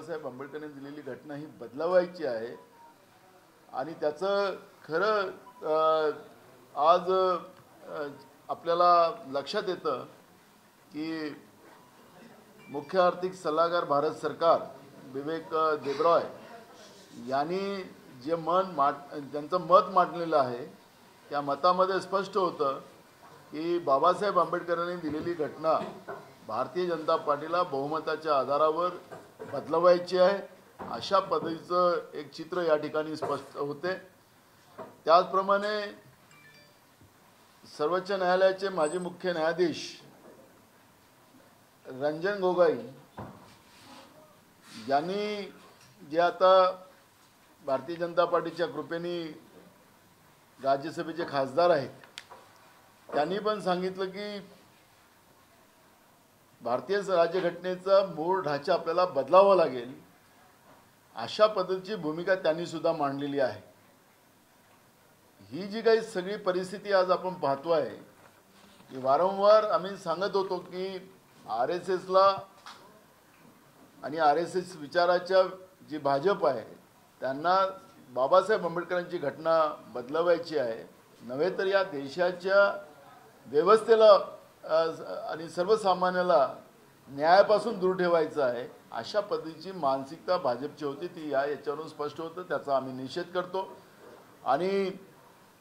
बाबासाहेब आंबेडकरांनी दिलेली घटना ही बदलवायची आहे आणि त्याचं खरं आज आपल्याला लक्षात येतं की मुख्य आर्थिक सल्लागार भारत सरकार विवेक देबरॉय यांनी जे त्यांचं मत मांडलेलं आहे त्या मतामध्ये स्पष्ट होतं की बाबासाहेब आंबेडकरांनी दिलेली घटना भारतीय जनता पार्टीला बहुमताच्या आधारावर बदलवायची आहे अशा पद्धतीचं एक चित्र या ठिकाणी स्पष्ट होते। त्याचप्रमाणे सर्वोच्च न्यायालयाचे माजी मुख्य न्यायाधीश रंजन गोगोई यांनी जे आता भारतीय जनता पार्टीच्या कृपेने राज्यसभेचे खासदार आहेत त्यांनी पण सांगितलं की भारतीय राज्यघटनेचा मूळ ढाचा आपल्याला बदलावा लागेल अशा पद्धतीची भूमिका त्यांनी सुद्धा मांडलेली आहे। ही जी काही सगळी परिस्थिती आज आपण पाहतोय की वारंवार आम्ही सांगत होतो की आरएसएसला आणि आरएसएस विचाराच्या जी भाजप आहे त्यांना बाबासाहेब आंबेडकरांची घटना बदलवायची आहे नव्हे तर या देशाच्या व्यवस्थेला आणि सर्वसामान्याला न्यायापासून दूर ठेवायचं आहे अशा पद्धतीची मानसिकता भाजपची होती ती याच्यावरून स्पष्ट होतं। त्याचा आम्ही निषेध करतो आणि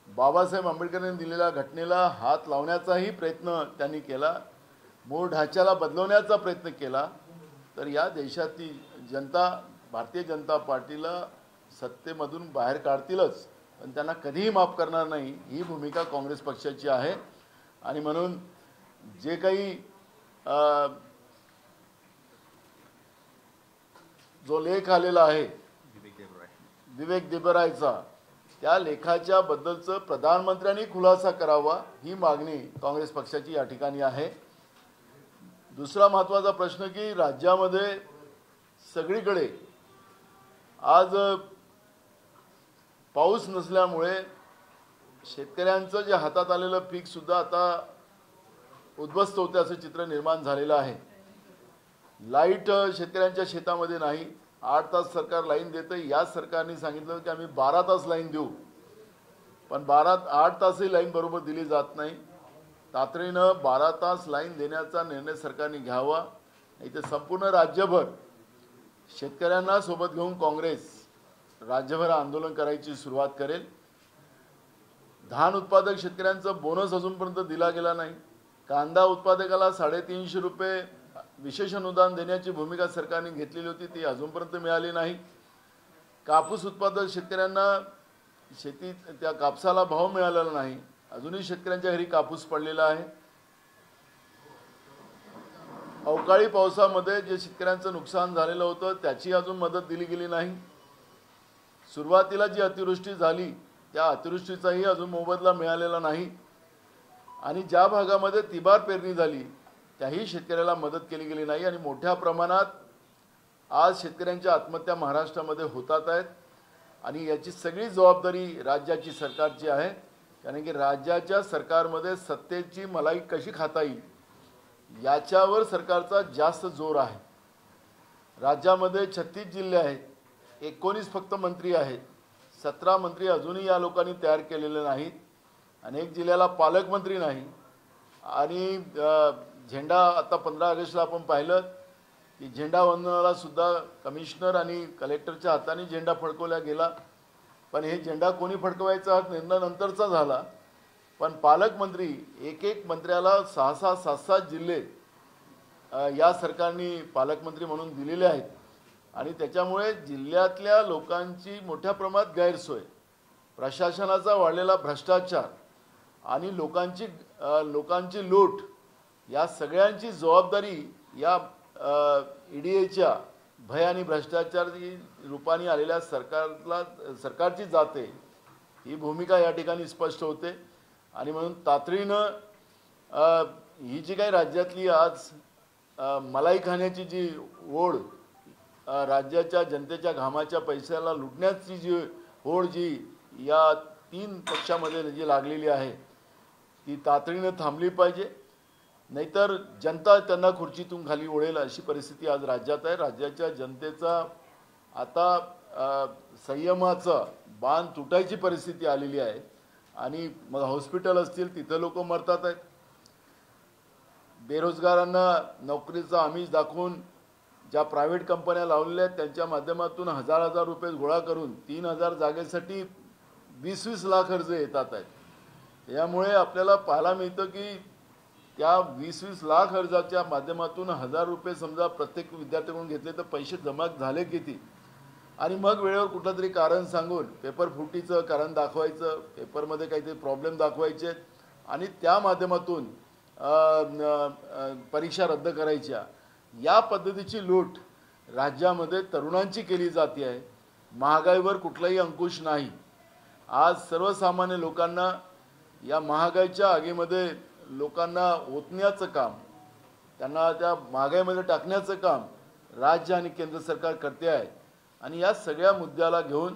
बाबासाहेब आंबेडकरांनी दिलेल्या घटनेला हात लावण्याचाही प्रयत्न त्यांनी केला, मूळ ढाच्याला बदलवण्याचा प्रयत्न केला तर या देशाची जनता भारतीय जनता पार्टीला सत्तेमधून बाहेर काढतीलच पण त्यांना कधीही माफ करणार नाही ही भूमिका काँग्रेस पक्षाची आहे। आणि म्हणून जे काही जो लेख आलेला आहे विवेक देबरॉयचा त्या लेखाच्या बद्दलचं प्रधानमंत्र्यांनी खुलासा करावा ही मागणी काँग्रेस पक्षाची या ठिकाणी आहे। दुसरा महत्त्वाचा प्रश्न की राज्यामध्ये सगळीकडे आज पाऊस नसल्यामुळे शेतकऱ्यांचं जे हातात आलेलं पीक सुद्धा आता उद्ध्वस्त होते असं चित्र निर्माण झालेलं आहे। लाईट शेतकऱ्यांच्या शेतामध्ये नाही, 8 तास सरकार लाईन देतं। या सरकारने सांगितलं की आम्ही 12 तास लाईन देऊ पण 8 तासही लाईन बरोबर दिली जात नाही। तातडीनं 12 तास लाईन देण्याचा निर्णय सरकारने घ्यावा नाही तर संपूर्ण राज्यभर शेतकऱ्यांना सोबत घेऊन काँग्रेस राज्यभर आंदोलन करायची सुरुवात करेल। धान उत्पादक शेतकऱ्यांचं बोनस अजूनपर्यंत दिला गेला नाही। कांदा उत्पादकाला 350 रुपये विशेष अनुदान देण्याची भूमिका सरकारने घेतलेली होती ती अजूनपर्यंत मिळाली नाही। कापूस उत्पादक शेतकऱ्यांना त्या कापसाला भाव मिळालेला नाही, अजूनही शेतकऱ्यांच्या घरी कापूस पडलेला आहे। अवकाळी पावसामध्ये जे शेतकऱ्यांचं नुकसान झालेलं होतं त्याची अजून मदत दिली गेली नाही। सुरुवातीला जी अतिवृष्टी झाली त्या अतिवृष्टीचाही अजून मोबदला मिळालेला नाही आणि ज्या भागामध्ये तिबार पेरणी झाली त्याही शेतकऱ्याला मदत केली गेली नाही आणि मोठ्या प्रमाणात आज शेतकऱ्यांच्या आत्महत्या महाराष्ट्रामध्ये होतात आहेत आणि याची सगळी जबाबदारी राज्याची सरकारची आहे कारण की राज्याच्या सरकारमध्ये सत्तेची मलाई कशी खाता येईल याच्यावर सरकारचा जास्त जोर आहे। राज्यामध्ये 36 जिल्हे आहेत, 19 फक्त मंत्री आहेत, 17 मंत्री अजूनही या लोकांनी तयार केलेले नाहीत, अनेक जिल्ह्याला पालकमंत्री नाही आणि झेंडा आता 15 ऑगस्टला आपण पाहिलं की झेंडा वंदनाला सुद्धा कमिशनर आणि कलेक्टरच्या हाताने झेंडा फडकवला गेला पण हे झेंडा कोणी फडकवायचा हा निर्णय नंतरचा झाला पण पालकमंत्री एक मंत्र्याला 6-7 जिल्हे या सरकारने पालकमंत्री म्हणून दिलेले आहेत आणि त्याच्यामुळे जिल्ह्यातल्या लोकांची मोठ्या प्रमाणात गैरसोय, प्रशासनाचा वाढलेला भ्रष्टाचार आणि लोकांची लूट या सगळ्यांची जबाबदारी या ईडीएच्या भय आणि भ्रष्टाचाराची रूपाने आलेल्या सरकारची जाते ही भूमिका या ठिकाणी स्पष्ट होते आणि म्हणून तातडीनं ही जी काही राज्यातली आज मलाई खाण्याची जी ओढ राज्याच्या जनतेच्या घामाच्या पैशाला लुटण्याची जी ओढ जी या 3 पक्षामध्ये जी लागलेली आहे ती तातडीनं थांबली पाहिजे। नाहीतर जनता त्यांना खुर्चीतून खाली ओढेल अशी परिस्थिती आज राज्यात आहे. राज्याच्या जनतेचा आता संयमाचा बांध तुटायची परिस्थिती आलेली आहे आणि मग हॉस्पिटल असतील तिथं लोक मरतात आहेत. बेरोजगारांना नोकरीचा आमिष दाखवून ज्या प्रायव्हेट कंपन्या लावलेल्या आहेत त्यांच्या माध्यमातून हजार हजार रुपये गोळा करून 3,000 जागेसाठी 20-20 लाख अर्ज येतात आहेत. यामुळे आपल्याला पाहायला मिळतं की त्या 20-20 लाख अर्जाच्या माध्यमातून 1,000 रुपये समजा प्रत्येक विद्यार्थ्याकडून घेतले तर पैसे जमा झाले किती, आणि मग वेळेवर कुठलं तरी कारण सांगून पेपर फुटीचं कारण दाखवायचं, पेपरमध्ये काहीतरी प्रॉब्लेम दाखवायचे आणि त्या माध्यमातून परीक्षा रद्द करायच्या. या पद्धतीची लूट राज्यामध्ये तरुणांची केली जाते आहे. महागाईवर कुठलाही अंकुश नाही. आज सर्वसामान्य लोकांना या महागाईच्या आगीमध्ये लोकांना ओतण्याचं काम, त्यांना त्या महागाईमध्ये टाकण्याचं काम राज्य आणि केंद्र सरकार करते आहे. आणि या सगळ्या मुद्द्याला घेऊन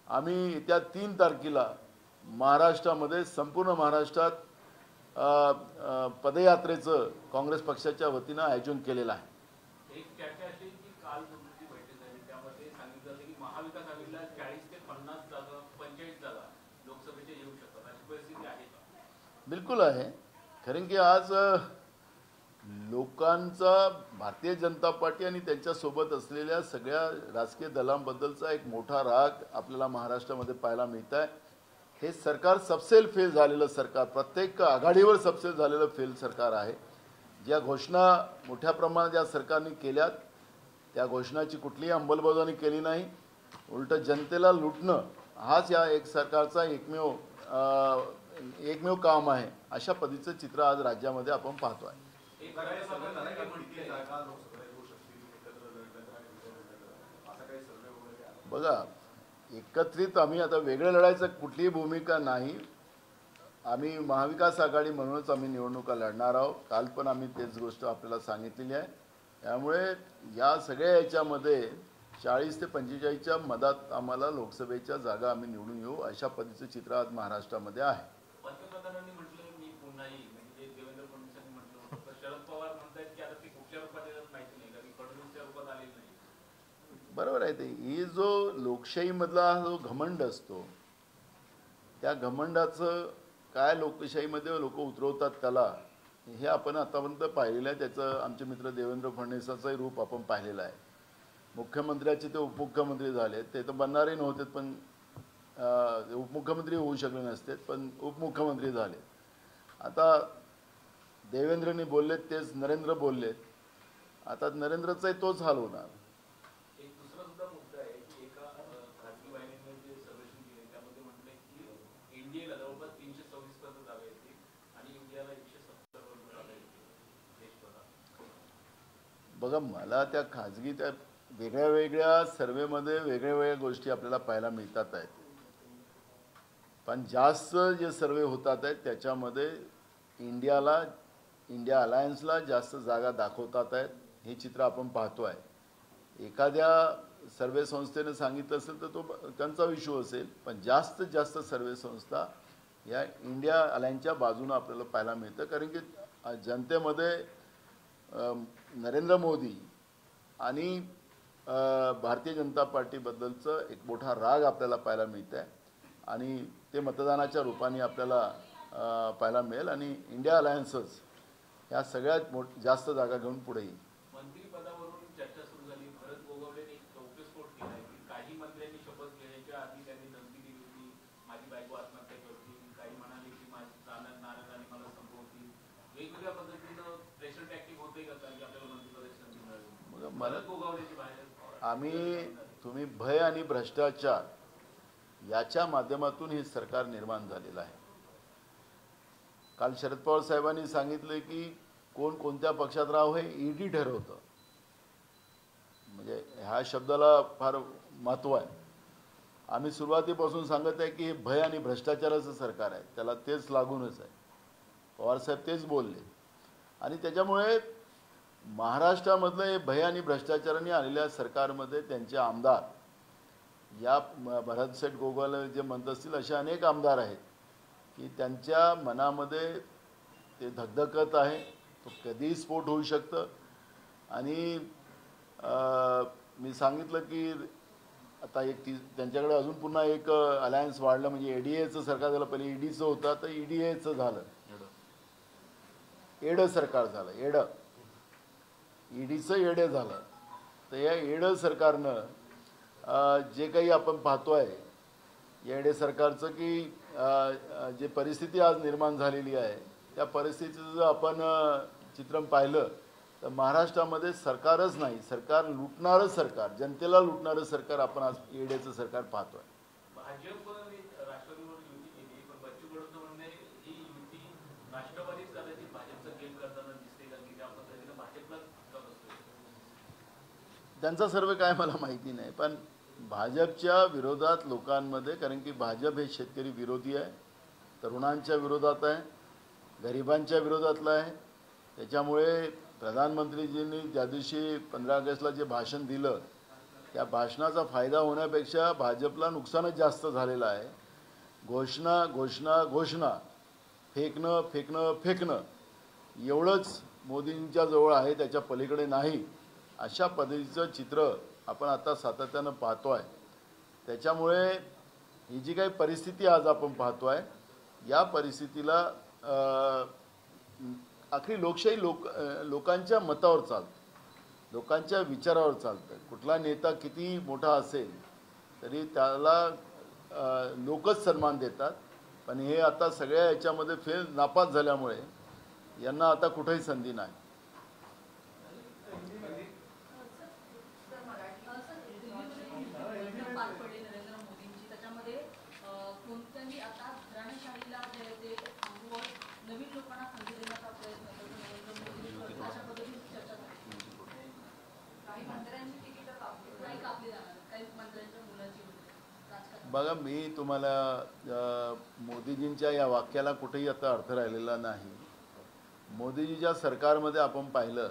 आम्ही येत्या 3 तारखेला महाराष्ट्रामध्ये संपूर्ण महाराष्ट्रात पदयात्रेचं काँग्रेस पक्षाच्या वतीनं आयोजन केलेलं आहे. एक चर्चा अशी की काल मुंबईची बैठक झाली त्यामध्ये सांगितलं की महाविकास आघाडीला 40 ते 50 जागा 45 जागा लोकसभेच्या येऊ शकतात अशी परिस्थिती आहे का? बिलकुल आहे. कारण की आज लोकांचा भारतीय जनता पार्टी आणि त्यांच्यासोबत असलेल्या सगळ्या राजकीय दलांबद्दलचा एक मोठा राग आपल्याला महाराष्ट्रामध्ये पाहायला मिळत आहे. हे सरकार सबसेल फेल झालेलं सरकार, प्रत्येक आघाडीवर सबसेल झालेलं फेल सरकार आहे. ज्या घोषणा मोठ्या प्रमाणात या सरकारने केल्यात त्या घोषणाची कुठलीही अंमलबजावणी केली नाही. उलट जनतेला लुटणं हाच या एक सरकारचा एकमेव काम आहे. अशा पद्धतीचं चित्र आज राज्यामध्ये आपण पाहतो आहे. बघा, एकत्रित आम्ही आता वेगळं लढायचं कुठलीही भूमिका नाही. आम्ही महाविकास आघाडी म्हणूनच आम्ही निवडणुका लढणार आहोत. काल पण आम्ही तेच गोष्ट आपल्याला सांगितलेली आहे. त्यामुळे या सगळ्या याच्यामध्ये 40 ते 45च्या मधात आम्हाला लोकसभेच्या जागा आम्ही निवडून येऊ अशा पद्धतीचं चित्र आज महाराष्ट्रामध्ये आहे. पंतप्रधानांनी म्हटलं मी पुन्हा येईल, म्हणजे देवेंद्र फडणवीसांनी म्हटलं होतं, तर शरद पवार म्हणतात की आता ते कुठल्या रूपात येतात माहिती नाही, कारण फडणवीसच्या रूपात आलेली नाही. बरोबर आहे. ते ही जो लोकशाहीमधला जो घमंड असतो त्या घमंडाचं काय लोकशाहीमध्ये लोक उतरवतात त्याला, हे आपण आतापर्यंत पाहिलेलं आहे. त्याचं आमचे मित्र देवेंद्र फडणवीसाचंही रूप आपण पाहिलेलं आहे. मुख्यमंत्र्याचे ते उपमुख्यमंत्री झाले, ते तर बनणारे नव्हते, पण उपमुख्यमंत्री होऊ शकले नसते, पण उपमुख्यमंत्री झाले. आता देवेंद्रनी बोललेत तेच नरेंद्र बोललेत, आता नरेंद्रचाही तोच हाल होणार. एक दुसरा सुद्धा मुद्दा आहे की एका खासगी वाहिनीने जे सर्वेक्षण केले त्यामध्ये म्हटलंय की इंडियाला जवळपास 326 पर्यंत जागा येतील आणि इंडियाला 170 पर्यंत जागा येतील देशभरात. बघा, मला त्या खाजगी त्या वेगळ्या वेगळ्या सर्वेमध्ये वेगळ्या वेगळ्या गोष्टी आपल्याला पाहायला मिळतात आहेत, पण जास्त जे सर्वे होतात आहेत त्याच्यामध्ये इंडिया अलायन्सला जास्त जागा दाखवतात आहेत. हे चित्र आपण पाहतो आहे. एखाद्या सर्वे संस्थेने सांगितलं असेल तर तो त्यांचा इश्यू असेल, पण जास्तीत जास्त सर्वे संस्था या इंडिया अलायन्सच्या बाजूनं आपल्याला पाहायला मिळतं. कारण की जनतेमध्ये नरेंद्र मोदी आणि भारतीय जनता पार्टीबद्दलचं एक मोठा राग आपल्याला पाहायला मिळत आहे आणि ते मतदानाच्या रूपाने आपल्याला पाहायला मिळेल आणि इंडिया अलायन्सच ह्या सगळ्यात जास्त जागा घेऊन पुढे येईल. मंत्रिपदावरून चर्चा सुरू झाली. भरत गोगावलेने एक गौप्यस्फोट केला आहे की काही मंत्र्यांनी शपथ घेण्याच्या आधी त्यांनी धमकी दिली होती, माझी बायको आत्महत्या करतील, काही म्हणाले की माझी नाराजाने मला संपवतील. वेगवेगळ्या पद्धतीनं प्रेशर टॅक्टिक होते का की आपल्याला मंत्रिपदाची संधी मिळाली? भरत गोगावलेची बाहेर तुम्ही भय आणि भ्रष्टाचार याच्या माध्यमातून हे सरकार निर्माण झालेलं आहे. काल शरद पवार साहेबांनी सांगितले की कोण कोणत्या पक्षात राहावं हे ईडी ठरवतं. म्हणजे ह्या शब्दाला फार महत्त्व आहे. आम्ही सुरुवातीपासून सांगत आहे की हे भय आणि भ्रष्टाचाराचं सरकार आहे, त्याला तेच लागूनच आहे. पवारसाहेब तेच बोलले आणि त्याच्यामुळे महाराष्ट्रामधलं हे भय आणि भ्रष्टाचाराने आलेल्या सरकारमध्ये त्यांचे आमदार या भरत शेठ गोगावले जे म्हणत असतील असे अनेक आमदार आहेत की त्यांच्या मनामध्ये ते धगधगत आहे. तो कधीही स्फोट होऊ शकतं. आणि मी सांगितलं की आता त्यांच्याकडे अजून पुन्हा एक अलायन्स वाढलं, म्हणजे एडीएचं सरकार झालं. पहिले ईडीचं होतं, तर ईडीएचं झालं, एडं सरकार झालं. ईडीचं येडं झालं. तर या येडं सरकारनं जे काही आपण पाहतोय या येडे सरकारचं की जे परिस्थिती आज निर्माण झालेली आहे, त्या परिस्थितीचं जर आपण चित्रण पाहिलं तर महाराष्ट्रामध्ये सरकारच नाही, सरकार लुटणारं सरकार, जनतेला लुटणारं सरकार आपण आज येडेचं सरकार पाहतोय. भाजप राष्ट्रवादीवर युती केली, पण बच्चू कडूंचं म्हणणं आहे ही युती राष्ट्रवादीच कदाचित भाजपचा गेम करताना दिसते का, की त्या पद्धतीनं भाजपलाच धक्का बसतोय. त्यांचा सर्व काय मला माहिती नाही, पण भाजपच्या विरोधात लोकांमध्ये, कारण की भाजप हे शेतकरी विरोधी आहे, तरुणांच्या विरोधात आहे, गरिबांच्या विरोधातला आहे. त्याच्यामुळे प्रधानमंत्रीजींनी ज्या दिवशी 15 ऑगस्टला जे भाषण दिलं त्या भाषणाचा फायदा होण्यापेक्षा भाजपला नुकसानच जास्त झालेलं आहे. घोषणा घोषणा घोषणा, फेकणं फेकणं फेकणं एवढंच मोदींच्या जवळ आहे, त्याच्या पलीकडे नाही. अशा पद्धतीचं चित्र आपण आता सातत्यानं पाहतो आहे. त्याच्यामुळे ही जी काही परिस्थिती आज आपण पाहतो आहे, या परिस्थितीला आखरी लोकशाही लोकांच्या मतावर चालतं, लोकांच्या विचारावर चालतं. कुठला नेता किती मोठा असेल तरी त्याला लोकच सन्मान देतात. पण हे आता सगळ्या याच्यामध्ये नापास झाल्यामुळे यांना आता कुठेही संधी नाही. बघा, मी तुम्हाला मोदीजींच्या या वाक्याला कुठेही आता अर्थ राहिलेला नाही. मोदीजीच्या सरकारमध्ये आपण पाहिलं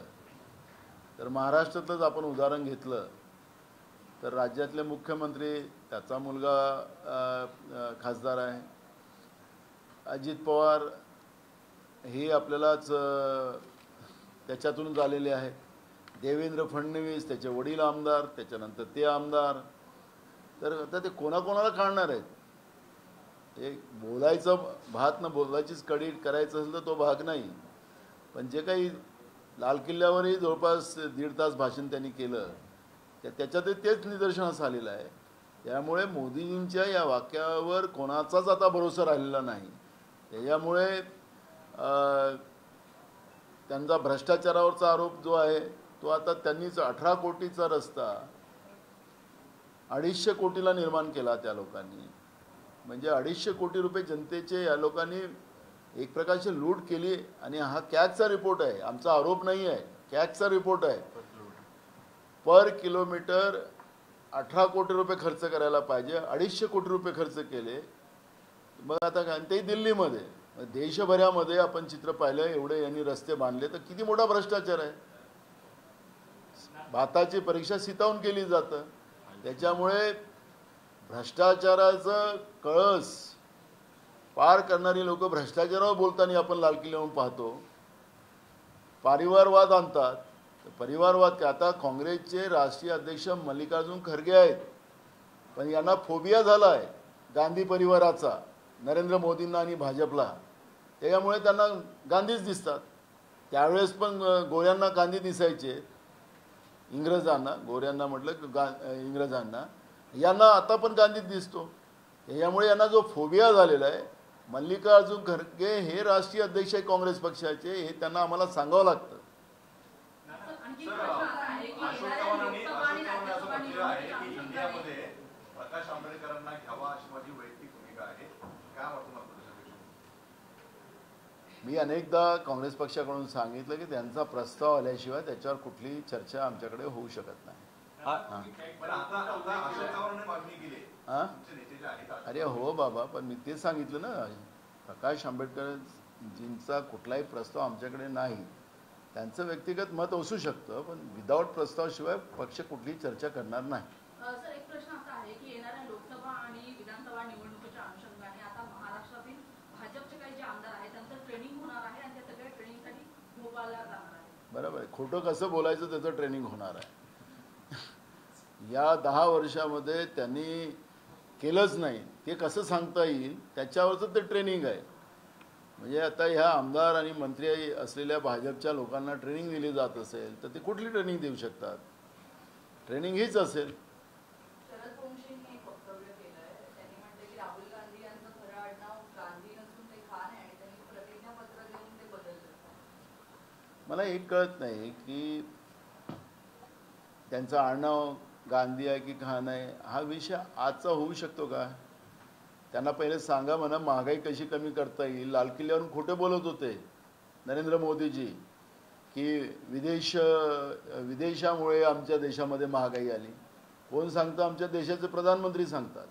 तर महाराष्ट्रातलंच आपण उदाहरण घेतलं तर राज्यातले मुख्यमंत्री, त्याचा मुलगा खासदार आहे, अजित पवार हे आपल्यालाच त्याच्यातून आलेले आहेत. देवेंद्र फडणवीस, त्याचे वडील आमदार, त्याच्यानंतर ते आमदार. तर आता ते कोणाकोणाला काढणार आहेत? ते बोलायचं भात न बोलायचीच कडी करायचं असेल तर तो भाग नाही. पण जे काही लाल किल्ल्यावरही जवळपास 1.5 तास भाषण त्यांनी केलं, त्याच्यात तेच निदर्शनास आलेलं आहे. त्यामुळे मोदींच्या या वाक्यावर कोणाचाच आता भरोसा राहिलेला नाही. त्याच्यामुळे त्यांचा भ्रष्टाचारावरचा आरोप जो आहे तो आता त्यांनीच 18 कोटीचा रस्ता 250 कोटीला निर्माण केला त्या लोकांनी. म्हणजे 250 कोटी रुपये जनतेचे या लोकांनी एक प्रकारची लूट केली. आणि हा कॅगचा रिपोर्ट आहे, आमचा आरोप नाही आहे, कॅगचा रिपोर्ट आहे. पर किलोमीटर 18 कोटी रुपये खर्च करायला पाहिजे, 250 कोटी रुपये खर्च केले. मग आता काय, ते दिल्लीमध्ये, देशभरामध्ये आपण चित्र पाहिलं, एवढे यांनी रस्ते बांधले, तर किती मोठा भ्रष्टाचार आहे. भाताची परीक्षा सितावून केली जातं. त्याच्यामुळे भ्रष्टाचाराचं कळस पार करणारी लोक भ्रष्टाचारावर बोलताना आपण लाल किल्ल्यावरून पाहतो. परिवारवाद आणतात. परिवारवाद काय, आता काँग्रेसचे राष्ट्रीय अध्यक्ष मल्लिकार्जुन खरगे आहेत, पण यांना फोबिया झाला आहे गांधी परिवाराचा, नरेंद्र मोदींना आणि भाजपला. त्याच्यामुळे त्यांना गांधीच दिसतात. त्यावेळेस पण गोऱ्यांना गांधी दिसायचे, इंग्रजांना, गोऱ्यांना म्हटलं इंग्रजांना, यांना आता पण गांधीच दिसतो. त्याच्यामुळे यांना जो फोबिया झालेला आहे, मल्लिकार्जुन खरगे हे राष्ट्रीय अध्यक्ष आहे काँग्रेस पक्षाचे, हे त्यांना आम्हाला सांगावं लागतं. प्रकाश आंबेडकरांना घ्यावा अशी माझी वैयक्तिक भूमिका आहे. काय वाटतं? मी अनेकदा काँग्रेस पक्षाकडून सांगितलं की त्यांचा प्रस्ताव आल्याशिवाय त्याच्यावर कुठलीही चर्चा आमच्याकडे होऊ शकत नाही. अरे हो बाबा, पण मी तेच सांगितलं ना, प्रकाश आंबेडकरजींचा कुठलाही प्रस्ताव आमच्याकडे नाही. त्यांचं व्यक्तिगत मत असू शकतं, पण विदाऊट प्रस्तावाशिवाय पक्ष कुठलीही चर्चा करणार नाही. सर, एक प्रश्न असा आहे की येणाऱ्या लोकसभा आणि विधानसभा निवडणुकीच्या अनुषंगाने आता महाराष्ट्रातील भाजपचे काही जे आमदार आहेत त्यांचं ट्रेनिंग होणार आहे आणि त्या सगळ्या ट्रेनिंगसाठी भाजपाला जाणार आहे. बरोबर आहे. खोटं कसं बोलायचं त्याचं ट्रेनिंग होणार आहे. या 10 वर्षामध्ये त्यांनी केलंच नाही ते कसं सांगता येईल त्याच्यावरचं ते ट्रेनिंग आहे. म्हणजे आता ह्या आमदार आणि मंत्री असलेल्या भाजपच्या लोकांना ट्रेनिंग दिली जात असेल तर ते कुठली ट्रेनिंग देऊ शकतात? ट्रेनिंग हीच असेल. शरद वंशींनी एक वक्तव्य केलंय. त्यांनी म्हटलं की राहुल गांधी यांचं खरं आडनाव गांधी नसून ते खान आहे आणि त्यांनी प्रतिज्ञापत्र देऊन ते बदललं. मला एक कळत नाही की त्यांचं आडनाव गांधी आहे की खान आहे हा विषय आजचा होऊ शकतो का? त्यांना पहिले सांगा म्हणा महागाई कशी कमी करता येईल. लाल किल्ल्यावरून खोटे बोलत होते नरेंद्र मोदीजी की विदेशामुळे आमच्या देशामध्ये महागाई आली. कोण सांगतं? आमच्या देशाचे प्रधानमंत्री सांगतात.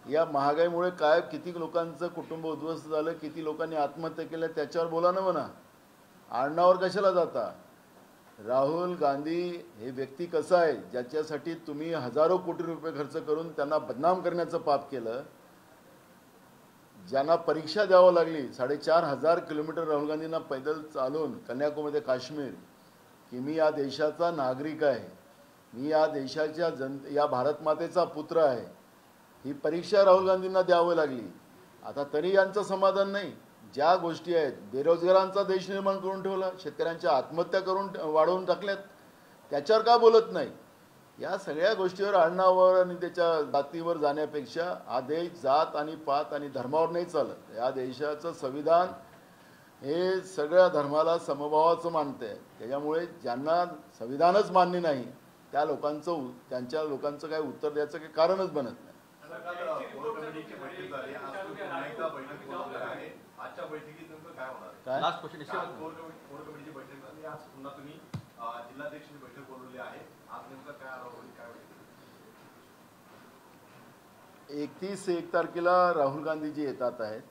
या महागाईमुळे काय किती लोकांचं कुटुंब उद्ध्वस्त झालं, किती लोकांनी आत्महत्या केल्या त्याच्यावर बोला ना म्हणा. आडनावर कशाला जाता? राहुल गांधी हे व्यक्ती कसं आहे ज्याच्यासाठी तुम्ही हजारो कोटी रुपये खर्च करून त्यांना बदनाम करण्याचं पाप केलं. ज्यांना परीक्षा द्यावं लागली 4,500 किलोमीटर राहुल गांधींना पैदल चालून कन्याकुमारी ते काश्मीर की मी या देशाचा नागरिक आहे, मी या देशाच्या या भारत मातेचा पुत्र आहे, ही परीक्षा राहुल गांधींना द्यावी लागली. आता तरी यांचं समाधान नाही. ज्या गोष्टी आहेत बेरोजगारांचा देश निर्माण करून ठेवला, शेतकऱ्यांच्या आत्महत्या करून वाढवून टाकल्यात, त्याच्यावर का बोलत नाही? या सगळ्या गोष्टीवर आडनावावर आणि त्याच्या जातीवर जाण्यापेक्षा हा देश जात आणि पात आणि धर्मावर नाही चालत. या देशाचं संविधान हे सगळ्या धर्माला समभावाचं मानते. त्याच्यामुळे ज्यांना संविधानच मान्य नाही त्या लोकांचं त्यांच्या लोकांचं काय उत्तर द्यायचं काही कारणच बनत नाही. कोर कमिटीची बैठक झाली, आज पुन्हा एकदा बैठक बोलावली आहे. आजच्या बैठकीत नेमकं काय होणार आहे? काय काल कोर कमिटीची बैठक झाली, आज पुन्हा तुम्ही जिल्हाध्यक्षांची बैठक बोलवली आहे. आज नेमकं काय होईल, काय होईल? 31 तारखेला राहुल गांधीजी येतात आहेत.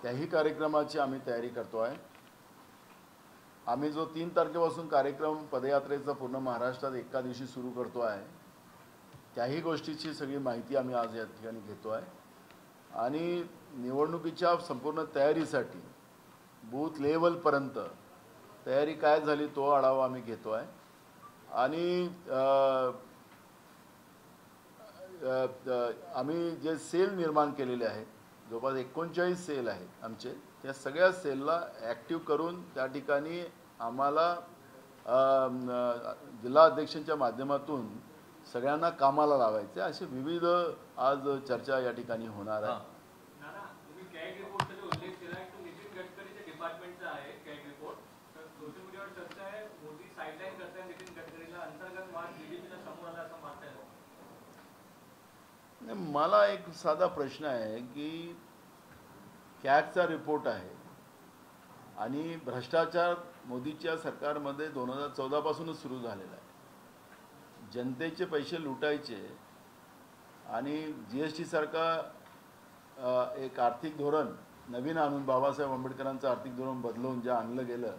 त्याही कार्यक्रमाची आम्ही तयारी करतो आहे. आम्ही जो 3 तारखेपासून कार्यक्रम पदयात्रेचा पूर्ण महाराष्ट्रात एका दिवशी सुरू करतो आहे त्याही गोष्टीची सगळी माहिती आम्ही आज या ठिकाणी घेतो आहे. आणि निवडणुकीच्या संपूर्ण तयारीसाठी बूथ लेवलपर्यंत तयारी काय झाली तो आढावा आम्ही घेतो आहे. आणि आम्ही जे सेल निर्माण केलेले आहेत जवळपास 39 सेल आहेत आमचे, त्या सगळ्या सेलला ॲक्टिव्ह करून त्या ठिकाणी आम्हाला जिल्हा अध्यक्षांच्या माध्यमातून सगळ्यांना कामाला लावायचे असे विविध आज चर्चा या ठिकाणी होणार आहे. नाना, तुम्ही कॅग रिपोर्टचा जो उल्लेख केला आहे तो नितीन गडकरीच्या डिपार्टमेंटचा आहे. कॅग रिपोर्ट तर सोशल मीडियावर चर्चा आहे मोदी साईडलाईन करताय नितीन गडकरीला, अंतर्गत वाद बीजेपीला समोर आला असं मानताय. मला एक साधा प्रश्न आहे की कॅगचा रिपोर्ट आहे आणि भ्रष्टाचार मोदीच्या सरकारमध्ये 2014 पासूनच सुरू झालेला आहे. जनतेचे पैसे लुटायचे आणि GST सारखा एक आर्थिक धोरण नवीन आणून बाबासाहेब आंबेडकरांचं आर्थिक धोरण बदलवून जे आणलं गेलं,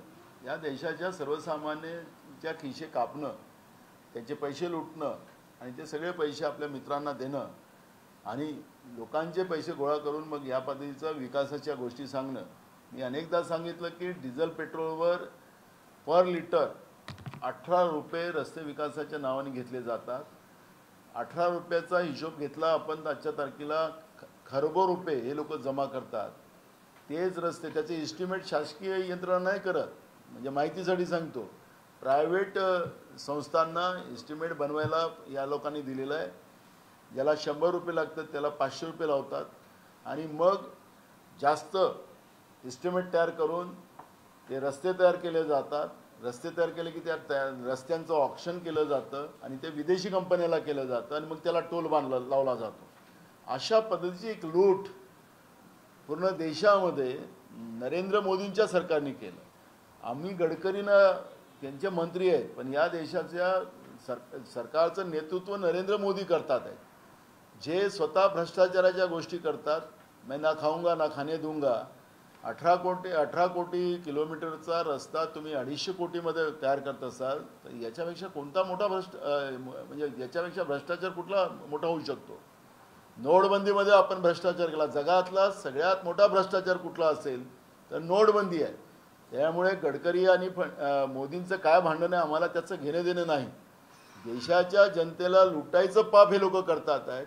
या देशाच्या सर्वसामान्यांच्या खिशे कापणं, त्यांचे पैसे लुटणं आणि ते सगळे पैसे आपल्या मित्रांना देणं आणि लोकांचे पैसे गोळा करून मग या पद्धतीचा विकासाच्या गोष्टी सांगणं. मी अनेकदा सांगितलं की डिझेल पेट्रोलवर पर लिटर 18 रुपये रस्ते विकासाच्या नावाने घेतले जातात. 18 रुपयाचा हिशोब घेतला आपण आजच्या तारखेला खरबो रुपये हे लोक जमा करतात. तेच रस्ते त्याचे इस्टिमेट शासकीय यंत्रणा नाही करत. म्हणजे माहितीसाठी सांगतो, प्रायव्हेट संस्थांना इस्टिमेट बनवायला या लोकांनी दिलेलं आहे. ज्याला 100 रुपये लागतात त्याला 500 रुपये लावतात आणि मग जास्त इस्टिमेट तयार करून ते रस्ते तयार केले जातात. रस्ते तयार केले की त्या रस्त्यांचं ऑक्शन केलं जातं आणि ते विदेशी कंपन्याला केलं जातं आणि मग त्याला टोल लावला जातो. अशा पद्धतीची एक लूट पूर्ण देशामध्ये नरेंद्र मोदींच्या सरकारने केलं. आम्ही गडकरींना त्यांचे मंत्री आहेत पण या देशाच्या सरकारचं नेतृत्व नरेंद्र मोदी करतात आहेत, जे स्वतः भ्रष्टाचाराच्या गोष्टी करतात. मैं ना खाऊंगा ना खाने दूंगा. 18 कोटी किलोमीटरचा रस्ता तुम्ही 250 कोटीमध्ये तयार करत असाल तर याच्यापेक्षा कोणता मोठा म्हणजे याच्यापेक्षा भ्रष्टाचार कुठला मोठा होऊ शकतो? नोटबंदीमध्ये आपण भ्रष्टाचार केला. जगातला सगळ्यात मोठा भ्रष्टाचार कुठला असेल तर नोटबंदी आहे. त्यामुळे गडकरी आणि मोदींचं काय भांडण आहे आम्हाला त्याचं घेणं देणं नाही. देशाच्या जनतेला लुटायचं पाप हे लोक करतात आहेत,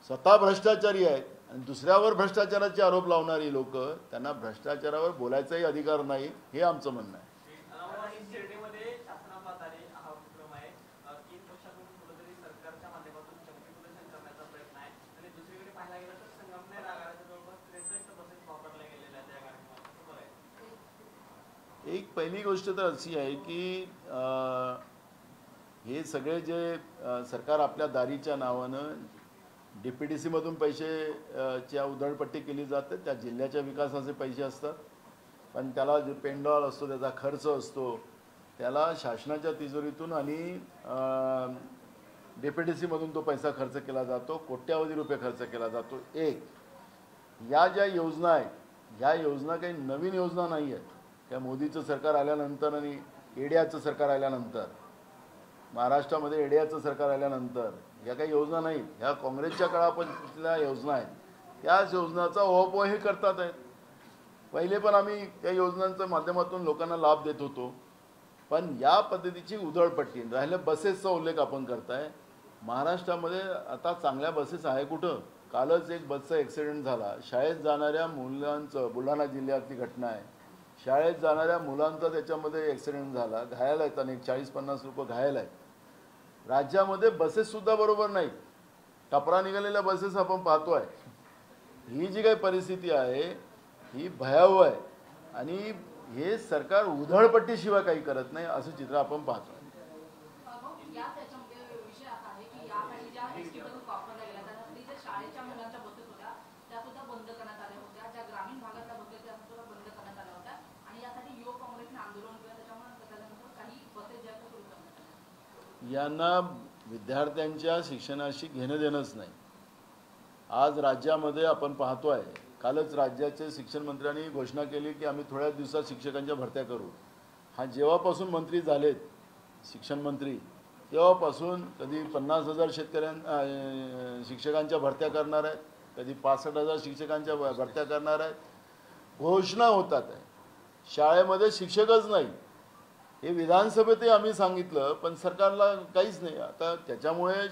स्वतः भ्रष्टाचारी आहेत आणि दुसऱ्यावर भ्रष्टाचाराचे आरोप लावणारी लोक, त्यांना भ्रष्टाचारावर बोलायचाही अधिकार नाही, हे आमचं म्हणणं आहे. शिर्डीमध्ये शासनाबाद आले हा उपक्रम आहे. 3 पक्षातून कुठेतरी सरकारच्या माध्यमातून शक्ती प्रदर्शन करण्याचा प्रयत्न आहे आणि दुसरीकडे पाहायला गेलं तर संगमनेर आगाराच्या जवळपास 63 बसेस वापरल्या गेलेल्या त्या कार्यक्रमात. एक पहिली गोष्ट तर अशी आहे की हे सगळे जे सरकार आपल्या दारीच्या नावानं DPDC मधून पैसे उधळपट्टी केली जाते, त्या जिल्ह्याच्या विकासाचे पैसे असतात, पण त्याला जे पेंडॉल असतो त्याचा खर्च असतो त्याला शासनाच्या तिजोरीतून आणि DPDC मधून तो पैसा खर्च केला जातो, कोट्यावधी रुपये खर्च केला जातो. एक या ज्या योजना आहेत, ह्या योजना काही नवीन योजना नाही आहेत. त्या मोदीचं सरकार आल्यानंतर आणि एडियाचं सरकार आल्यानंतर, महाराष्ट्रामध्ये एडियाचं सरकार आल्यानंतर या काही योजना नाहीत, ह्या काँग्रेसच्या काळापासूनच्या योजना आहेत. त्याच योजनाचा ओहापोह हे करतात आहेत. पहिले पण आम्ही त्या योजनांच्या माध्यमातून लोकांना लाभ देत होतो, पण या पद्धतीची उधळपट्टी राहिलं. बसेसचा उल्लेख आपण करताय, महाराष्ट्रामध्ये आता चांगल्या बसेस आहे कुठं? कालच एक बसचा ॲक्सिडेंट झाला, शाळेत जाणाऱ्या मुलांचं, बुलढाणा जिल्ह्यातली घटना आहे, शाळेत जाणाऱ्या मुलांचा त्याच्यामध्ये ॲक्सिडेंट झाला, घायल आहेत अनेक, 40-50 लोक घायल आहेत. राज्यामध्ये बसेससुद्धा बरोबर नाही, टपरा निघालेल्या बसेस आपण पाहतो आहे. ही जी काही परिस्थिती आहे ही भयावह आहे आणि हे सरकार उधळपट्टीशिवाय काही करत नाही असं चित्र आपण पाहतो. त्याच्यामध्ये विषय असा आहे की यासाठी ज्या एसटी बसेस वापरल्या गेल्या त्यासाठी ज्या शाळेच्या मुलांच्या बसेस होत्या त्या सुद्धा बंद करण्यात आल्या होत्या, ज्या ग्रामीण भागातल्या बसेस त्या सुद्धा बंद करण्यात आल्या होत्या आणि यासाठी युवक काँग्रेसने आंदोलन केलं. त्याच्यानंतर काही बसेस ज्या सुरू करण्यात आल्या. यांना विद्यार्थ्यांच्या शिक्षणाशी घेणं देणंच नाही. आज राज्यामध्ये आपण पाहतो आहे, कालच राज्याचे शिक्षण मंत्र्यांनी घोषणा केली की आम्ही थोड्या दिवसात शिक्षकांच्या भरत्या करू. हा जेव्हापासून मंत्री झालेत शिक्षण मंत्री तेव्हापासून कधी 50,000 शिक्षकांच्या भरत्या करणार आहेत, कधी 65,000 शिक्षकांच्या भरत्या करणार आहेत, घोषणा होतात आहे. शाळेमध्ये शिक्षकच नाही हे विधानसभेतही आम्ही सांगितलं, पण सरकारला काहीच नाही. आता त्याच्यामुळे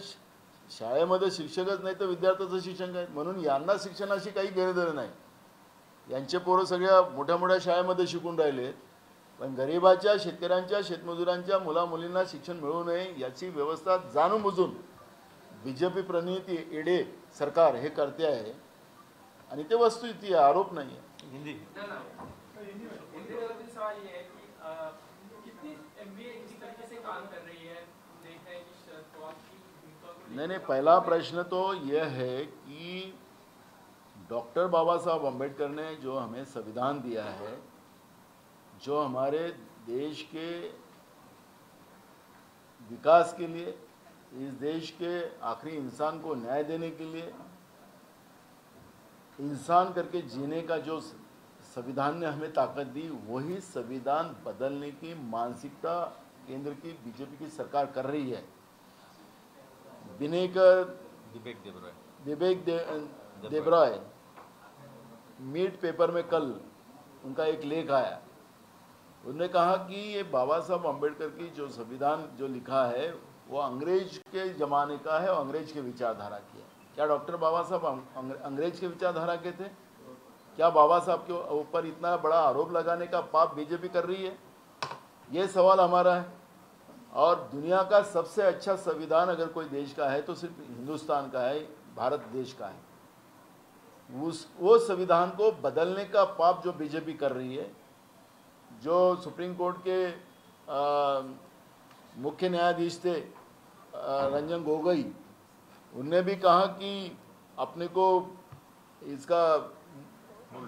शाळेमध्ये शिक्षकच नाही तर विद्यार्थ्याचं शिक्षण काय? म्हणून यांना शिक्षणाशी काही घेणं नाही. यांचे पोरं सगळ्या मोठ्या मोठ्या शाळेमध्ये शिकून राहिले, पण गरिबाच्या, शेतकऱ्यांच्या, शेतमजुरांच्या मुलामुलींना शिक्षण मिळू नये याची व्यवस्था जाणून बुजून BJP प्रणित एडे सरकार हे करते आहे आणि ते वस्तुस्थिती आहे, आरोप नाही आहे. नहीं, पहला प्रश्न तो यह है कि डॉक्टर बाबा साहब अम्बेडकर ने जो हमें संविधान दिया है, जो हमारे देश के विकास के लिए, इस देश के आखिरी इंसान को न्याय देने के लिए, इंसान करके जीने का जो संविधान ने हमें ताकत दी, वही संविधान बदलने की मानसिकता केंद्र की BJP की सरकार कर रही है. विवेक देबरॉय मीट पेपर में कल उनका एक लेख आया. उन्होंने कहा कि ये बाबा साहब अम्बेडकर की जो संविधान जो लिखा है वो अंग्रेज के ज़माने का है और अंग्रेज के विचारधारा की है. क्या डॉक्टर बाबा साहब अंग्रेज के विचारधारा के थे? क्या बाबा साहब के ऊपर इतना बड़ा आरोप लगाने का पाप BJP कर रही है? ये सवाल हमारा है. और दुनिया का सबसे अच्छा संविधान अगर कोई देश का है तो सिर्फ हिंदुस्तान का है, भारत देश का है. वो संविधान को बदलने का पाप जो BJP कर रही है, जो सुप्रीम कोर्ट के मुख्य न्यायाधीश थे रंजन गोगोई, उनने भी कहा कि अपने को इसका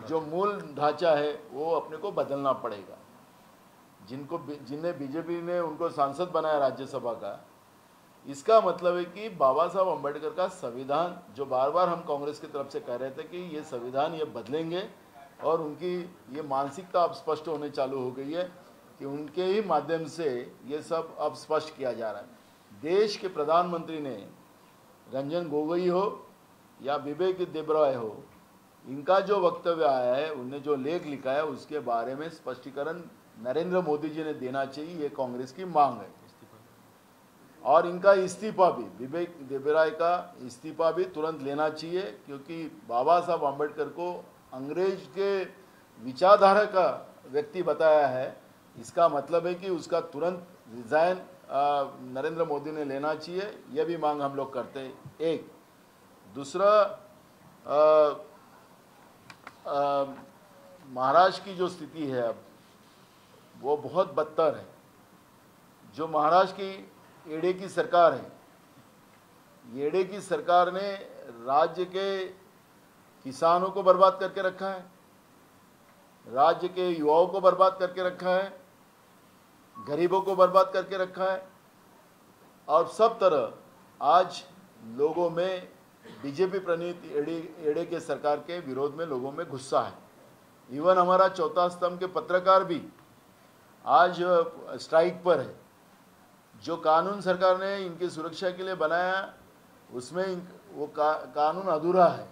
जो मूल ढांचा है वो अपने को बदलना पड़ेगा. जिन्हें BJP ने उनको सांसद बनाया राज्यसभा का, इसका मतलब है कि बाबा साहब अम्बेडकर का संविधान, जो बार बार हम कांग्रेस की तरफ से कह रहे थे कि ये संविधान ये बदलेंगे, और उनकी ये मानसिकता अब स्पष्ट होने चालू हो गई है कि उनके ही माध्यम से ये सब अब स्पष्ट किया जा रहा है. देश के प्रधानमंत्री ने, रंजन गोगोई हो या विवेक देबरॉय हो, इनका जो वक्तव्य आया है, उनने जो लेख लिखा है, उसके बारे में स्पष्टीकरण नरेंद्र मोदी जी ने देना चाहिए, ये कांग्रेस की मांग है। और इनका इस्तीफा भी, विवेक देबराय का इस्तीफा भी तुरंत लेना चाहिए, क्योंकि बाबा साहब आम्बेडकर को अंग्रेज के विचारधारा का व्यक्ति बताया है। इसका मतलब है कि उसका तुरंत रिजाइन नरेंद्र मोदी ने लेना चाहिए, यह भी मांग हम लोग करते हैं। एक दूसरा, महाराष्ट्र की जो स्थिति है अब, वो बहुत बदतर है। जो महाराष्ट्र की एडे की सरकार है, एडे की सरकार ने राज्य के किसानों को बर्बाद करके रखा है, राज्य के युवाओं को बर्बाद करके रखा है, गरीबों को बर्बाद करके रखा है। और सब तरह आज लोगों में बीजेपी प्रणीत एडे के सरकार के विरोध में लोगों में गुस्सा है। इवन हमारा चौथा स्तंभ के पत्रकार भी आज स्ट्राइक पर है। जो कानून सरकार ने इनकी सुरक्षा के लिए बनाया, उसमें वो कानून अधूरा है,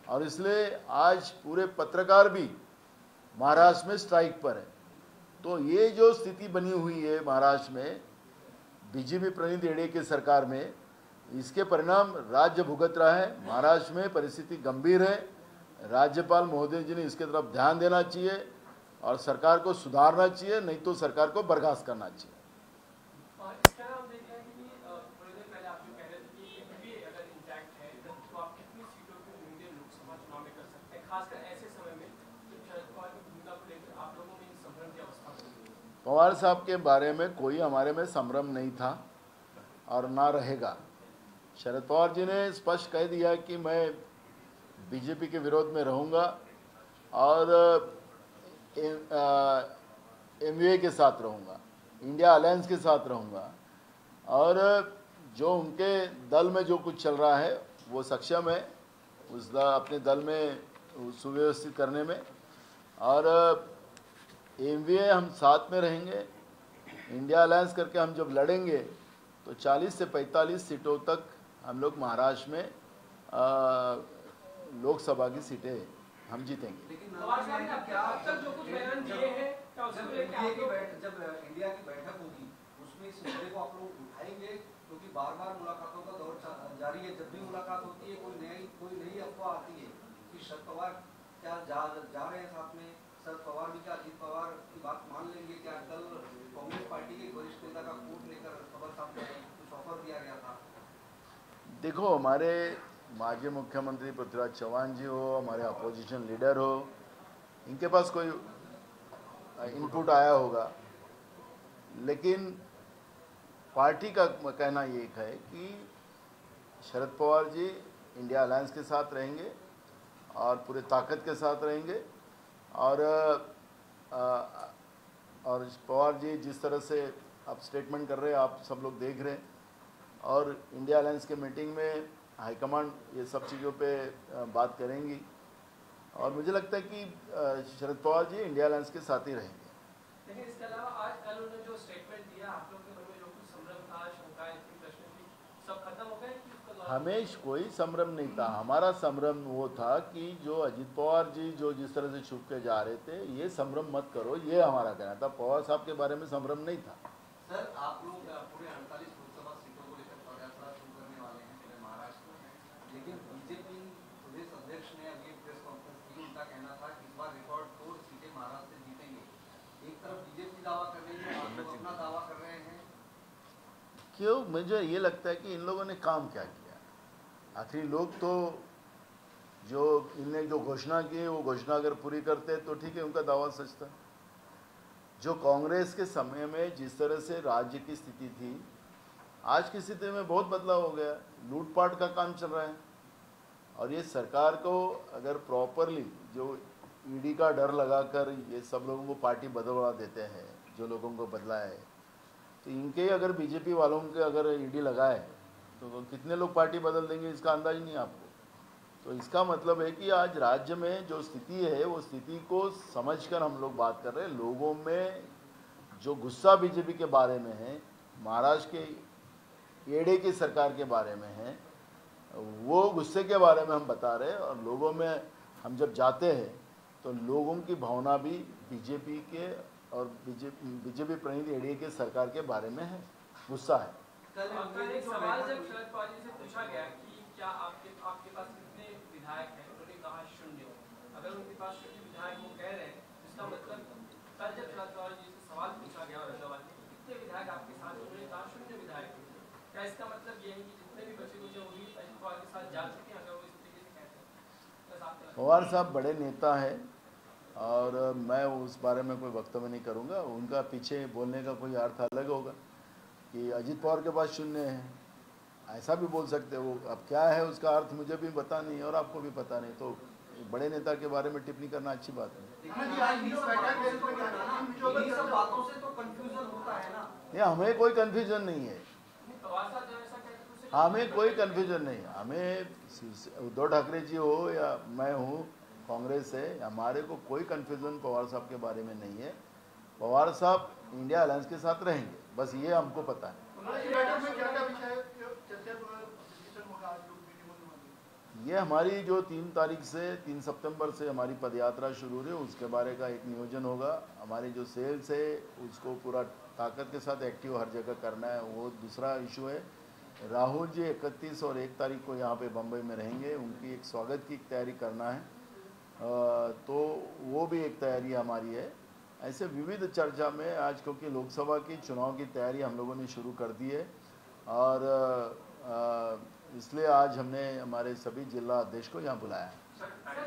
और इसलिए आज पूरे पत्रकार भी महाराष्ट्र में स्ट्राइक पर है। तो ये जो स्थिति बनी हुई है महाराष्ट्र में बीजेपी प्रणीत एडे के सरकार में, इसके परिणाम राज्य भुगत रहा है। महाराष्ट्र में परिस्थिति गंभीर है। राज्यपाल महोदय जी ने इसके तरफ ध्यान देना चाहिए और सरकार को सुधारना चाहिए, नहीं तो सरकार को बर्खास्त करना चाहिए। और इसके अलावा हम देख रहे हैं कि थोड़ी देर पहले आप जो कह रहे थे कि एनडीए अगर इंटैक्ट है तो आप कितनी सीटों की उम्मीदें लोकसभा चुनाव में कर सकते हैं, खासकर ऐसे समय में जब शरद पवार की भूमिका को लेकर आप लोगों में संभ्रम की अवस्था बनी हुई है। पवार साहब के बारे में कोई हमारे में संभ्रम नहीं था और ना रहेगा। शरद पवार जी ने स्पष्ट कह दिया कि मैं बीजेपी के विरोध में रहूंगा और एमवीए के साथ रहूंगा, इंडिया अलायंस के साथ रहूंगा, और जो उनके दल में जो कुछ चल रहा है वो सक्षम है अपने दल में सुव्यवस्थित करने में, और एमवीए हम साथ में रहेंगे। इंडिया अलायंस करके हम जब लड़ेंगे तो 40 से 45 सीटों तक हम लोग महाराष्ट्र में लोकसभा की सीटें हम जीतेंगे। लेकिन पवार साहब ने अब तक जो कुछ बयान दिए हैं, क्या उसको लेकर आप लोग जब इंडिया की बैठक होगी उसमें इस मुद्दे को आप लोग उठाएंगे, क्योंकि बार बार मुलाकातों का दौर जारी है। जब भी मुलाकात होती है कोई नई अफवाह आती है कि शरद पवार क्या जा रहे हैं साथ में, शरद पवार भी क्या अजीत पवार की बात मान लेंगे क्या? कल कांग्रेस पार्टी के वरिष्ठ नेता का कोर्ट लेकर खबर सामने आई, कुछ ऑफर दिया गया था। देखो, हमारे माजी मुख्यमंत्री पृथ्वीराज चौहान जी हो, हमारे अपोजिशन लीडर हो, इनके पास कोई इनपुट आया होगा, लेकिन पार्टी का कहना ये है कि शरद पवार जी इंडिया अलायंस के साथ रहेंगे और पूरे ताकत के साथ रहेंगे। और पवार जी जिस तरह से आप स्टेटमेंट कर रहे हैं, आप सब लोग देख रहे हैं, और इंडिया अलायंस के मीटिंग में हाईकमांड ये सब चीज़ों पे बात करेंगी, और मुझे लगता है कि शरद पवार जी इंडिया अलायंस के साथ ही रहेंगे। लेकिन इसके अलावा आज कल उन्होंने जो स्टेटमेंट दिया, आप लोग के मन में जो कुछ संभ्रम था, शंकाएं थी, प्रश्न थी, सब खत्म हो गए कि उसका हमें कोई संभ्रम नहीं था। हमारा संभ्रम वो था कि जो अजीत पवार जी जो जिस तरह से छुप के जा रहे थे, ये संभ्रम मत करो, ये हमारा कहना था। पवार साहब के बारे में संभ्रम नहीं था। सर, आप लोग पूरे 48 लोकसभा सीटों को लेकर प्रयास शुरू करने वाले हैं पूरे महाराष्ट्र में, लेकिन बीजेपी प्रदेश अध्यक्ष ने अभी प्रेस कॉन्फ्रेंस की, उनका कहना था कि इस बार रिकॉर्ड तोड़ सीटें महाराष्ट्र से जीतेंगे। एक तरफ बीजेपी दावा कर रही है, आप लोग अपना दावा कर रहे हैं। क्यों? मुझे ये लगता है कि इन लोगों ने काम क्या किया। आखिरी लोग तो जो इनने जो घोषणा की है वो घोषणा अगर पूरी करते तो ठीक है, उनका दावा सच था। जो कांग्रेस के समय में जिस तरह से राज्य की स्थिति थी, आज की स्थिति में बहुत बदलाव हो गया। लूटपाट का काम चल रहा है, और ये सरकार को अगर प्रॉपरली जो ईडी का डर लगाकर ये सब लोगों को पार्टी बदलवा देते हैं, जो लोगों को बदला है, तो इनके अगर बीजेपी वालों के अगर ईडी लगाए तो कितने लोग पार्टी बदल देंगे, इसका अंदाज नहीं आपको। तो इसका मतलब है कि आज राज्य में जो स्थिति है वो स्थिति को समझकर हम लोग बात कर रहे हैं। लोगों में जो गुस्सा बीजेपी के बारे में है, महाराष्ट्र के एडे की सरकार के बारे में है, वो गुस्से के बारे में हम बता रहे हैं। और लोगों में हम जब जाते हैं तो लोगों की भावना भी बीजेपी के और बीजेपी प्रणीत एनडीए के सरकार के बारे में है, गुस्सा है। कल एक सवाल जब शरद पवार जी से पूछा गया कि क्या आपके पास कितने विधायक हैं, उन्होंने कहा 0। अगर उनके पास 0 विधायक वो कह रहे हैं, इसका मतलब कल जब शरद पवार जी से सवाल पूछा गया औरंगाबाद में कितने विधायक आपके साथ, उन्होंने कहा 0 विधायक। क्या इसका मतलब ये है कि जितने भी बचे कुछ वो भी अजित पवार के साथ जा चुके हैं, अगर वो इस तरीके से कहते हैं? पवार साहब बड़े नेता हैं और मैं उस बारे में कोई वक्तव्य नहीं करूंगा। उनका पीछे बोलने का कोई अर्थ अलग होगा कि अजित पवार के पास 0 है, ऐसा भी बोल सकते हो। अब क्या है उसका अर्थ मुझे भी पता नहीं और आपको भी पता नहीं, तो बड़े नेता के बारे में टिप्पणी करना अच्छी बात है। ये हमें कोई कंफ्यूजन नहीं है, हमें कोई कंफ्यूजन नहीं है। हमें उद्धव ठाकरे जी हो या मैं हूँ, कांग्रेस है, हमारे को कोई कंफ्यूजन पवार साहब के बारे में नहीं है। पवार साहब इंडिया अलायंस के साथ रहेंगे, बस ये हमको पता है। ये हमारी जो 3 सितंबर से हमारी पदयात्रा शुरू हुई, उसके बारे का एक नियोजन होगा। हमारी जो सेल्स है उसको पूरा ताकत के साथ एक्टिव हर जगह करना है, वो दूसरा इशू है। राहुल जी 31 और 1 तारीख को यहाँ पे बम्बई में रहेंगे, उनकी एक स्वागत की तैयारी करना है, तो वो भी एक तैयारी हमारी है। ऐसे विविध चर्चा में आज, क्योंकि लोकसभा की चुनाव की तैयारी हम लोगों ने शुरू कर दी है और इसलिए आज हमने हमारे सभी जिला अध्यक्ष को यहाँ बुलाया है।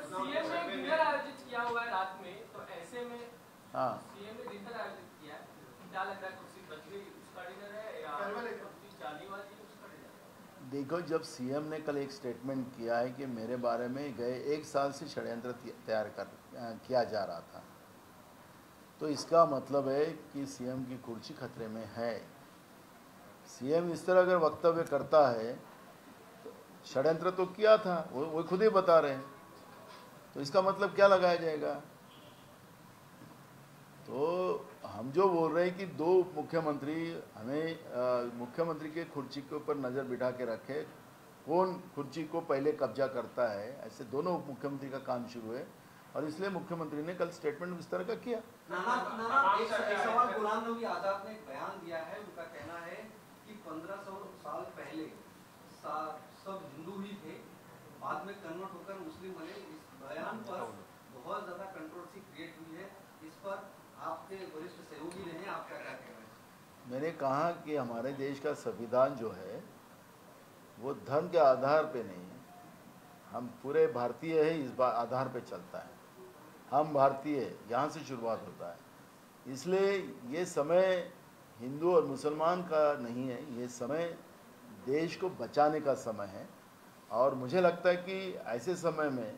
सीएम ने डिनर आयोजित किया हुआ है रात में, तो ऐसे में हाँ, सीएम ने डिनर आयोजित किया है, क्या लग रहा है कुर्सी बच गई उसका डिनर है या जाने वाली उसका डिनर? देखो, जब सीएम ने कल एक स्टेटमेंट किया है कि मेरे बारे में गए 1 साल से षड्यंत्र किया जा रहा था, तो इसका मतलब है कि सीएम की कुर्सी खतरे में है। सीएम इस तरह अगर वक्तव्य करता है, तो षड्यंत्र तो किया था, वो खुद ही बता रहे हैं, तो इसका मतलब क्या लगाया जाएगा? तो हम जो बोल रहे हैं कि 2 मुख्यमंत्री हमें मुख्यमंत्री के कुर्सी के ऊपर नज़र बिठा के रखे, कौन कुर्सी को पहले कब्जा करता है, ऐसे दोनों उप मुख्यमंत्री का काम शुरू है और इसलिए मुख्यमंत्री ने कल स्टेटमेंट इस तरह का किया। एक सवाल गुलाम नबी आजाद ने एक बयान दिया है, उनका कहना है कि 1500 साल पहले सब हिंदू ही थे, बाद में कन्वर्ट होकर मुस्लिम बने। इस बयान पर बहुत ज्यादा कंट्रोवर्सी क्रिएट हुई है, इस पर आपके वरिष्ठ सहयोगी रहे हैं, आप क्या कह रहे हैं? मैंने कहा कि हमारे देश का संविधान जो है वो धर्म के आधार पे नहीं है, हम पूरे भारतीय है इस आधार पे चलता है। हम भारतीय, यहाँ से शुरुआत होता है। इसलिए ये समय हिंदू और मुसलमान का नहीं है, ये समय देश को बचाने का समय है। और मुझे लगता है कि ऐसे समय में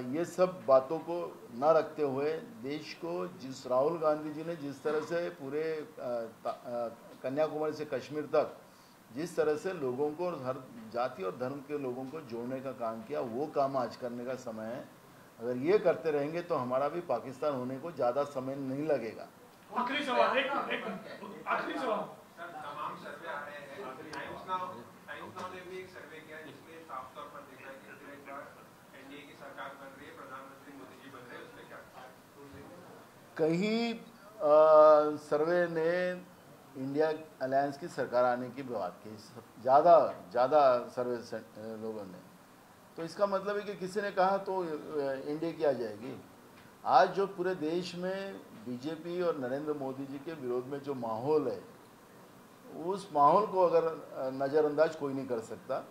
ये सब बातों को ना रखते हुए देश को, जिस राहुल गांधी जी ने जिस तरह से पूरे कन्याकुमारी से कश्मीर तक जिस तरह से लोगों को और हर जाति और धर्म के लोगों को जोड़ने का काम किया, वो काम आज करने का समय है। अगर ये करते रहेंगे तो हमारा भी पाकिस्तान होने को ज़्यादा समय नहीं लगेगा। आखिरी सवाल, एक आखिरी सवाल। तमाम सर्वे आ रहे हैं, टाइम्स नाउ ने भी एक सर्वे किया जिसमें साफ तौर पर दिख रहा है कि फिर एक बार एनडीए की सरकार बन रही है, प्रधानमंत्री मोदी जी बन रहे हैं, उसमें क्या? कहीं सर्वे ने इंडिया अलायंस की सरकार आने की बात की, ज़्यादा सर्वे लोगों ने, तो इसका मतलब है कि किसी ने कहा तो एनडीए की आ जाएगी। आज जो पूरे देश में बीजेपी और नरेंद्र मोदी जी के विरोध में जो माहौल है, उस माहौल को अगर नज़रअंदाज कोई नहीं कर सकता।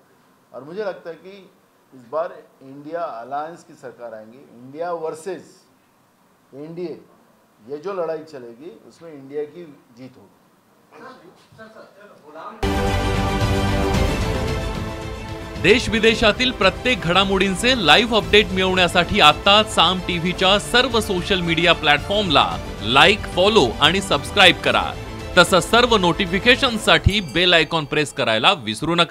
और मुझे लगता है कि इस बार इंडिया अलायंस की सरकार आएंगी, इंडिया वर्सेस एनडीए, ये जो लड़ाई चलेगी उसमें इंडिया की जीत होगी। देश विदेशातील प्रत्येक घडामोडींचे लाईव्ह अपडेट मिळवण्यासाठी आता साम टीव्हीच्या सर्व सोशल मीडिया प्लॅटफॉर्मला लाईक, फॉलो आणि सबस्क्राइब करा। तसंच सर्व नोटिफिकेशनसाठी बेल आयकॉन प्रेस करायला विसरू नका।